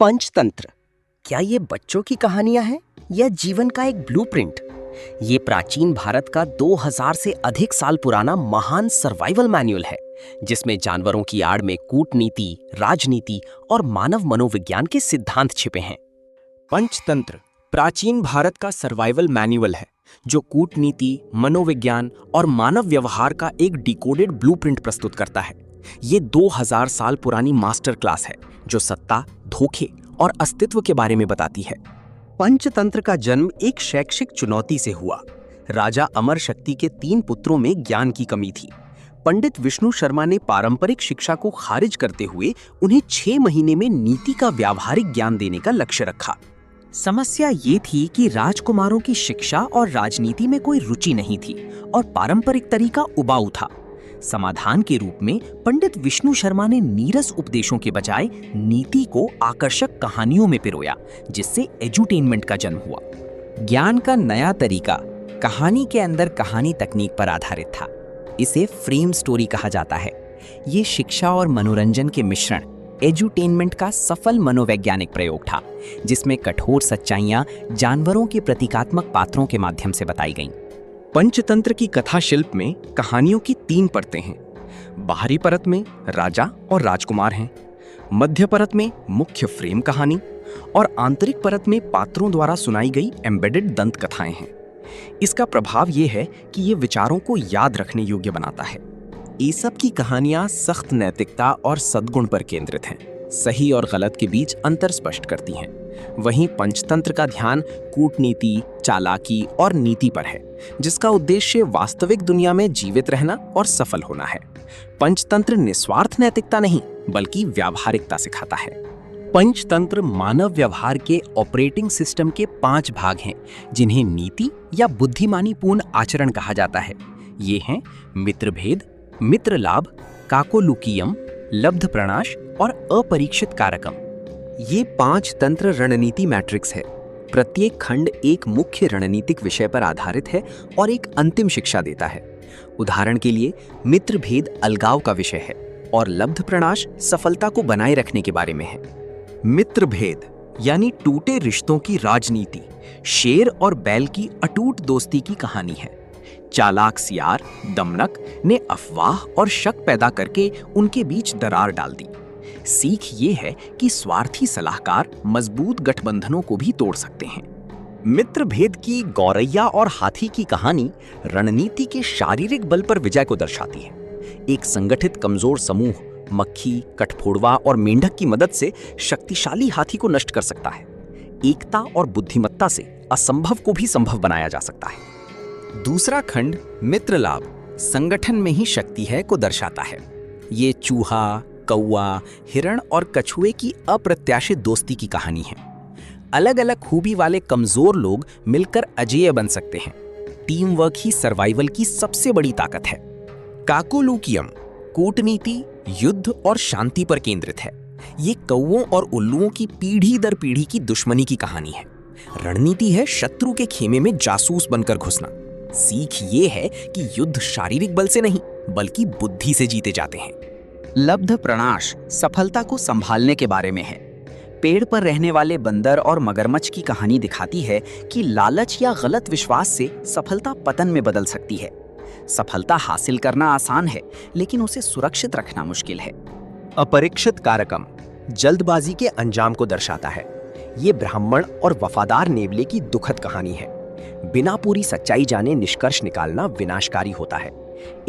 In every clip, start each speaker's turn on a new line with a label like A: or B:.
A: पंचतंत्र, क्या ये बच्चों की कहानियां हैं या जीवन का एक ब्लूप्रिंट? ये प्राचीन भारत का 2000 से अधिक साल पुराना महान सर्वाइवल मैनुअल है, जिसमें जानवरों की आड़ में कूटनीति, राजनीति और मानव मनोविज्ञान के सिद्धांत छिपे हैं।
B: पंचतंत्र प्राचीन भारत का सर्वाइवल मैनुअल है, जो कूटनीति, मनोविज्ञान और मानव व्यवहार का एक डिकोडेड ब्लूप्रिंट प्रस्तुत करता है। ये 2000 साल पुरानी मास्टर क्लास है, जो सत्ता, धोखे और अस्तित्व के बारे में बताती है।
A: पंचतंत्र का जन्म एक शैक्षिक चुनौती से हुआ। राजा अमर शक्ति के 3 पुत्रों में ज्ञान की कमी थी। पंडित विष्णु शर्मा ने पारंपरिक शिक्षा को खारिज करते हुए उन्हें 6 महीने में नीति का व्यावहारिक ज्ञान देने का लक्ष्य रखा। समस्या ये थी कि राजकुमारों की शिक्षा और राजनीति में कोई रुचि नहीं थी और पारंपरिक तरीका उबाऊ था। समाधान के रूप में पंडित विष्णु शर्मा ने नीरस उपदेशों के बजाय नीति को आकर्षक कहानियों में पिरोया, जिससे एजुटेनमेंट का जन्म हुआ।
B: ज्ञान का नया तरीका कहानी के अंदर कहानी तकनीक पर आधारित था। इसे फ्रेम स्टोरी कहा जाता है। ये शिक्षा और मनोरंजन के मिश्रण एजुटेनमेंट का सफल मनोवैज्ञानिक प्रयोग था, जिसमें कठोर सच्चाइयां जानवरों के प्रतीकात्मक पात्रों के माध्यम से बताई गईं।
A: पंचतंत्र की कथा शिल्प में कहानियों की 3 परतें हैं। बाहरी परत में राजा और राजकुमार हैं, मध्य परत में मुख्य फ्रेम कहानी और आंतरिक परत में पात्रों द्वारा सुनाई गई एम्बेडेड दंत कथाएं हैं। इसका प्रभाव यह है कि ये विचारों को याद रखने योग्य बनाता है। ईसप की कहानियां सख्त नैतिकता और सद्गुण पर केंद्रित हैं, सही और गलत के बीच अंतर स्पष्ट करती हैं। वहीं पंचतंत्र का ध्यान कूटनीति, चालाकी और नीति पर है, जिसका उद्देश्य वास्तविक दुनिया में जीवित रहना और सफल होना है। पंचतंत्र निस्वार्थ नैतिकता नहीं, बल्कि व्यावहारिकता सिखाता है। पंचतंत्र मानव व्यवहार के ऑपरेटिंग सिस्टम के 5 भाग हैं, जिन्हें नीति या बुद्धिमानीपूर्ण आचरण कहा जाता है। ये हैं मित्रभेद, मित्रलाभ, काकोलुकीयम, लब्ध प्रणाश और अपरीक्षित कारकम। ये 5 तंत्र रणनीति मैट्रिक्स है। प्रत्येक खंड एक मुख्य रणनीतिक विषय पर आधारित है और एक अंतिम शिक्षा देता है। उदाहरण के लिए, मित्रभेद अलगाव का विषय है और लब्ध प्रणाश सफलता को बनाए रखने के बारे में है। मित्रभेद यानी टूटे रिश्तों की राजनीति शेर और बैल की अटूट दोस्ती की कहानी है। चालाक सियार दमनक ने अफवाह और शक पैदा करके उनके बीच दरार डाल दी। सीख ये है कि स्वार्थी सलाहकार मजबूत गठबंधनों को भी तोड़ सकते हैं। मित्रभेद की गौरैया और हाथी की कहानी रणनीति के शारीरिक बल पर विजय को दर्शाती है। एक संगठित कमजोर समूह मक्खी, कठफोड़वा और मेंढक की मदद से शक्तिशाली हाथी को नष्ट कर सकता है। एकता और बुद्धिमत्ता से असंभव को भी संभव बनाया जा सकता है। दूसरा खंड मित्रलाभ संगठन में ही शक्ति है को दर्शाता है। ये चूहा, कौवा, हिरण और कछुए की अप्रत्याशित दोस्ती की कहानी है। अलग अलग खूबी वाले कमजोर लोग मिलकर अजेय बन सकते हैं। टीम वर्क ही सर्वाइवल की सबसे बड़ी ताकत है। काकोलुकीयम कूटनीति, युद्ध और शांति पर केंद्रित है। ये कौवों और उल्लुओं की पीढ़ी दर पीढ़ी की दुश्मनी की कहानी है। रणनीति है शत्रु के खेमे में जासूस बनकर घुसना। सीख ये है कि युद्ध शारीरिक बल से नहीं, बल्कि बुद्धि से जीते जाते हैं। लब्ध प्रणाश सफलता को संभालने के बारे में है। पेड़ पर रहने वाले बंदर और मगरमच्छ की कहानी दिखाती है कि लालच या गलत विश्वास से सफलता पतन में बदल सकती है। सफलता हासिल करना आसान है, लेकिन उसे सुरक्षित रखना मुश्किल है। अपरीक्षित कारकम जल्दबाजी के अंजाम को दर्शाता है। ये ब्राह्मण और वफादार नेवले की दुखद कहानी है। बिना पूरी सच्चाई जाने निष्कर्ष निकालना विनाशकारी होता है।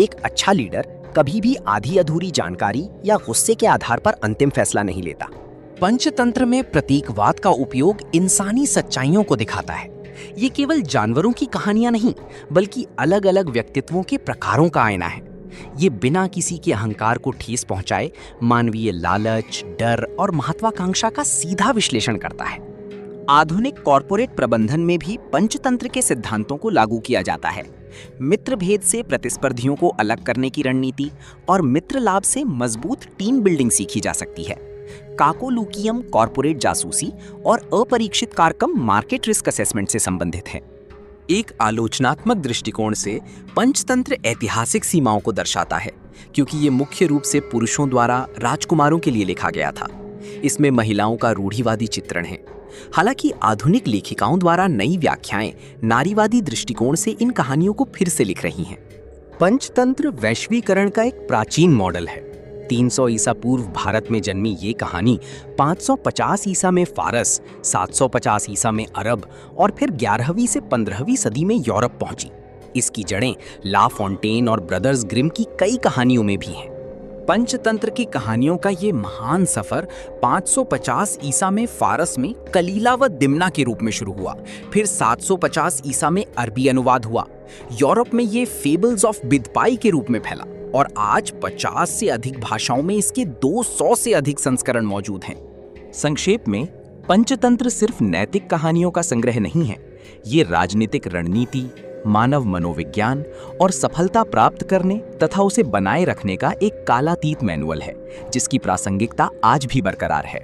A: एक अच्छा लीडर कभी भी आधी अधूरी जानकारी या गुस्से के आधार पर अंतिम फैसला नहीं लेता। पंचतंत्र में प्रतीकवाद का उपयोग इंसानी सच्चाइयों को दिखाता है। ये केवल जानवरों की कहानियां नहीं, बल्कि अलग अलग व्यक्तित्वों के प्रकारों का आईना है। ये बिना किसी के अहंकार को ठेस पहुंचाए मानवीय लालच, डर और महत्वाकांक्षा का सीधा विश्लेषण करता है। आधुनिक कॉरपोरेट प्रबंधन में भी पंचतंत्र के सिद्धांतों को लागू किया जाता है। मित्रभेद से प्रतिस्पर्धियों को अलग करने की रणनीति और मित्रलाभ से मजबूत टीम बिल्डिंग सीखी जा सकती है। काकोलुकीयम कॉरपोरेट जासूसी और अपरीक्षित कारकम मार्केट रिस्क असेसमेंट से संबंधित है। एक आलोचनात्मक दृष्टिकोण से पंचतंत्र ऐतिहासिक सीमाओं को दर्शाता है, क्योंकि ये मुख्य रूप से पुरुषों द्वारा राजकुमारों के लिए लिखा गया था।
B: इसमें महिलाओं का रूढ़िवादी चित्रण है। हालांकि आधुनिक लेखिकाओं द्वारा नई व्याख्याएं नारीवादी दृष्टिकोण से इन कहानियों को फिर से लिख रही हैं। पंचतंत्र वैश्वीकरण का एक प्राचीन मॉडल है। 300 ईसा पूर्व भारत में जन्मी ये कहानी 550 ईसा में फारस, 750 ईसा में अरब और फिर 11वीं से 15वीं सदी में यूरोप पहुंची। इसकी जड़ें ला फॉन्टेन और ब्रदर्स ग्रिम की कई कहानियों में भी हैं। पंचतंत्र की कहानियों का ये महान सफर 550 ईसा में फारस में कलीला व दिमना के रूप में शुरू हुआ। फिर 750 ईसा में अरबी अनुवाद हुआ। यूरोप में ये फेबल्स ऑफ बिदपाई के रूप में फैला और आज 50 से अधिक भाषाओं में इसके 200 से अधिक संस्करण मौजूद हैं। संक्षेप में, पंचतंत्र सिर्फ नैतिक कहानियों का संग्रह नहीं है, ये राजनीतिक रणनीति, मानव मनोविज्ञान और सफलता प्राप्त करने तथा उसे बनाए रखने का एक कालातीत मैनुअल है, जिसकी प्रासंगिकता आज भी बरकरार है।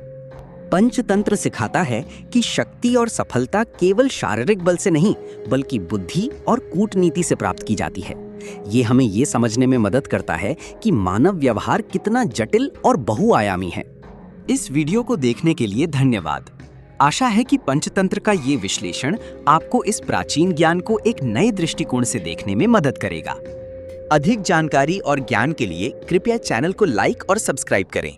B: पंचतंत्र सिखाता है कि शक्ति और सफलता केवल शारीरिक बल से नहीं, बल्कि बुद्धि और कूटनीति से प्राप्त की जाती है। ये हमें ये समझने में मदद करता है कि मानव व्यवहार कितना जटिल और बहुआयामी है। इस वीडियो को देखने के लिए धन्यवाद। आशा है कि पंचतंत्र का ये विश्लेषण आपको इस प्राचीन ज्ञान को एक नए दृष्टिकोण से देखने में मदद करेगा। अधिक जानकारी और ज्ञान के लिए कृपया चैनल को लाइक और सब्सक्राइब करें।